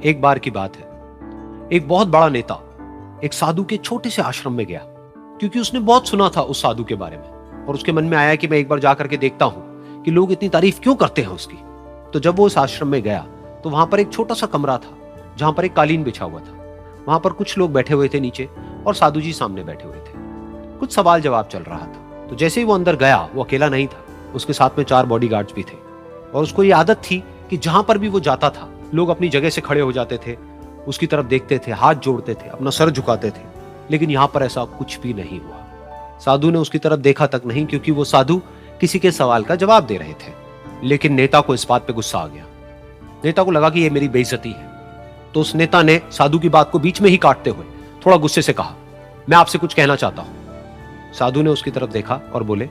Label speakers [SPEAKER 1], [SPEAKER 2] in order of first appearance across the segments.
[SPEAKER 1] एक बार की बात है, एक बहुत बड़ा नेता एक साधु के छोटे से आश्रम में गया, क्योंकि उसने बहुत सुना था उस साधु के बारे में और उसके मन में आया कि मैं एक बार जा करके देखता हूं कि लोग इतनी तारीफ क्यों करते हैं उसकी। तो जब वो उस आश्रम में गया तो वहां पर एक छोटा सा कमरा था जहां पर एक कालीन बिछा हुआ था। वहां पर कुछ लोग बैठे हुए थे नीचे और साधु जी सामने बैठे हुए थे। कुछ सवाल जवाब चल रहा था। तो जैसे ही वो अंदर गया, वो अकेला नहीं था, उसके साथ में 4 बॉडीगार्ड्स भी थे और उसको ये आदत थी कि जहां पर भी वो जाता था लोग अपनी जगह से खड़े हो जाते थे, उसकी तरफ देखते थे, हाथ जोड़ते थे, अपना सर झुकाते थे। लेकिन यहां पर ऐसा कुछ भी नहीं हुआ। साधु ने उसकी तरफ देखा तक नहीं, क्योंकि वो साधु किसी के सवाल का जवाब दे रहे थे। लेकिन नेता को इस बात पे गुस्सा आ गया। नेता को लगा कि ये मेरी बेइज्जती है। तो उस नेता ने साधु की बात को बीच में ही काटते हुए थोड़ा गुस्से से कहा, मैं आपसे कुछ कहना चाहता हूं। साधु ने उसकी तरफ देखा और बोले,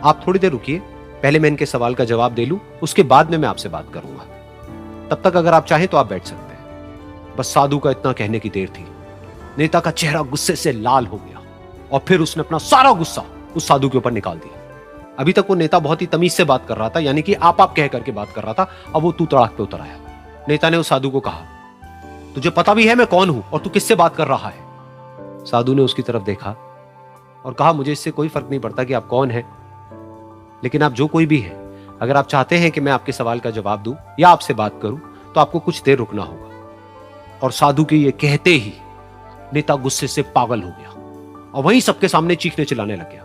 [SPEAKER 1] आप थोड़ी देर रुकिए, पहले मैं इनके सवाल का जवाब दे लूं, उसके बाद में मैं आपसे बात करूंगा। तब तक अगर आप चाहें तो आप बैठ सकते हैं। बस साधु का इतना कहने की देर थी। नेता का चेहरा गुस्से से लाल हो गया और फिर उसने अपना सारा गुस्सा उस साधु के ऊपर निकाल दिया। अभी तक वो नेता बहुत ही तमीज से बात कर रहा था, यानी कि आप कह करके बात कर रहा था। अब वो तू तड़ाक पे उतर आया। नेता ने उस साधु को कहा, तुझे पता भी है मैं कौन हूं और तू किससे बात कर रहा है? साधु ने उसकी तरफ देखा और कहा, मुझे इससे कोई फर्क नहीं पड़ता कि आप कौन हैं, लेकिन आप जो कोई भी हैं, अगर आप चाहते हैं कि मैं आपके सवाल का जवाब दूं या आपसे बात करूं तो आपको कुछ देर रुकना होगा। और साधु के ये कहते ही नेता गुस्से से पागल हो गया और वहीं सबके सामने चीखने चिल्लाने लग गया,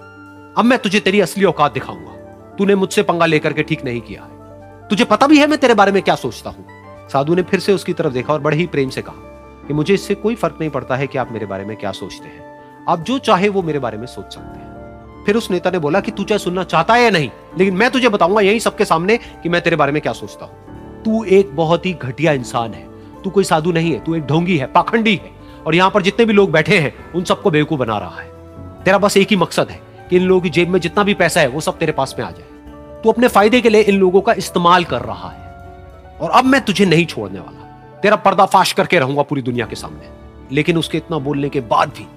[SPEAKER 1] अब मैं तुझे तेरी असली औकात दिखाऊंगा। तूने मुझसे पंगा लेकर के ठीक नहीं किया है। तुझे पता भी है मैं तेरे बारे में क्या सोचता हूं। साधु ने फिर से उसकी तरफ देखा और बड़े ही प्रेम से कहा कि मुझे इससे कोई फर्क नहीं पड़ता है कि आप मेरे बारे में क्या सोचते हैं। आप जो चाहे वो मेरे बारे में सोच सकते हैं। फिर उस नेता ने बोला कि तू चाहे सुनना चाहता है या नहीं, लेकिन मैं तुझे बताऊंगा यही सबके सामने कि मैं तेरे बारे में क्या सोचता हूं। तू एक बहुत ही घटिया इंसान है। तू कोई साधु नहीं है, तू एक ढोंगी है, पाखंडी है और यहां पर जितने भी लोग बैठे हैं उन सबको बेवकूफ बना रहा है। तेरा बस एक ही मकसद है कि इन लोगों की जेब में जितना भी पैसा है वो सब तेरे पास में आ जाए। तू अपने फायदे के लिए इन लोगों का इस्तेमाल कर रहा है और अब मैं तुझे नहीं छोड़ने वाला। तेरा पर्दाफाश करके रहूंगा पूरी दुनिया के सामने। लेकिन उसके इतना बोलने के बाद भी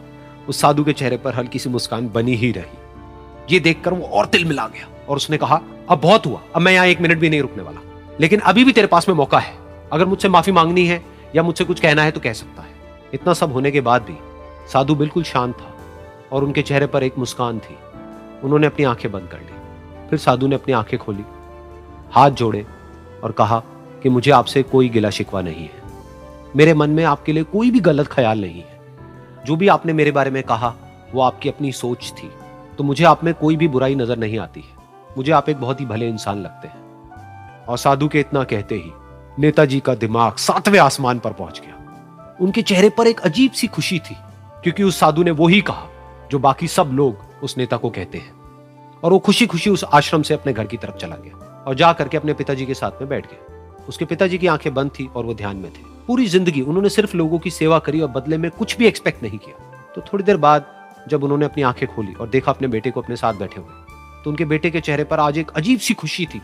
[SPEAKER 1] उस साधु के चेहरे पर हल्की सी मुस्कान बनी ही रही। ये देखकर वो और तिल मिला गया और उसने कहा, अब बहुत हुआ, अब मैं यहां 1 मिनट भी नहीं रुकने वाला। लेकिन अभी भी तेरे पास में मौका है। अगर मुझसे माफी मांगनी है या मुझसे कुछ कहना है तो कह सकता है। इतना सब होने के बाद भी साधु बिल्कुल शांत था और उनके चेहरे पर एक मुस्कान थी। उन्होंने अपनी आंखें बंद कर ली। फिर साधु ने अपनी आंखें खोली, हाथ जोड़े और कहा कि मुझे आपसे कोई गिला शिकवा नहीं है। मेरे मन में आपके लिए कोई भी गलत ख्याल नहीं है। जो भी आपने मेरे बारे में कहा वो आपकी अपनी सोच थी, तो मुझे आप में कोई भी बुराई नजर नहीं आती है। मुझे आप एक बहुत ही भले इंसान लगते हैं। और साधु के इतना कहते ही नेताजी का दिमाग 7वें आसमान पर पहुंच गया। उनके चेहरे पर एक अजीब सी खुशी थी, क्योंकि उस साधु ने वो ही कहा जो बाकी सब लोग उस नेता को कहते हैं। और वो खुशी खुशी उस आश्रम से अपने घर की तरफ चला गया और जा करके अपने पिताजी के साथ में बैठ गया। उसके पिताजी की आंखें बंद थी और वो ध्यान में थे। पूरी जिंदगी उन्होंने सिर्फ लोगों की सेवा करी और बदले में कुछ भी एक्सपेक्ट नहीं किया। तो थोड़ी देर बाद जब उन्होंने अपनी आंखें खोली और देखा अपने बेटे को अपने साथ बैठे हुए, तो उनके बेटे के चेहरे पर आज एक अजीब सी खुशी थी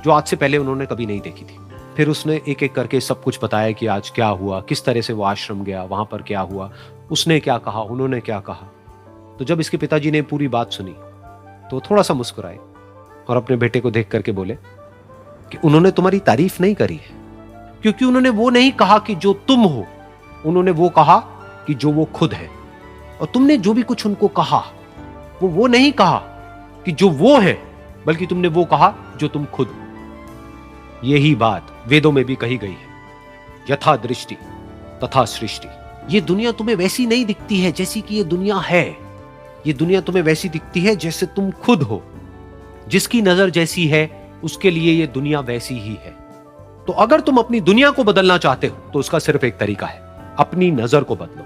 [SPEAKER 1] जो आज से पहले उन्होंने कभी नहीं देखी थी। फिर उसने एक एक करके सब कुछ बताया कि आज क्या हुआ, किस तरह से वो आश्रम गया, वहां पर क्या हुआ, उसने क्या कहा, उन्होंने क्या कहा। तो जब इसके पिताजी ने पूरी बात सुनी तो थोड़ा सा मुस्कुराए और अपने बेटे को देख करके बोले कि उन्होंने तुम्हारी तारीफ नहीं करी है, क्योंकि उन्होंने वो नहीं कहा कि जो तुम हो, उन्होंने वो कहा कि जो वो खुद है। और तुमने जो भी कुछ उनको कहा वो नहीं कहा कि जो वो है, बल्कि तुमने वो कहा जो तुम खुद हो। यही बात वेदों में भी कही गई है, यथा दृष्टि तथा सृष्टि। ये दुनिया तुम्हें वैसी नहीं दिखती है जैसी कि ये दुनिया है। ये दुनिया तुम्हें वैसी दिखती है जैसे तुम खुद हो। जिसकी नजर जैसी है उसके लिए ये दुनिया वैसी ही है। तो अगर तुम अपनी दुनिया को बदलना चाहते हो तो उसका सिर्फ एक तरीका है, अपनी नजर को बदलो।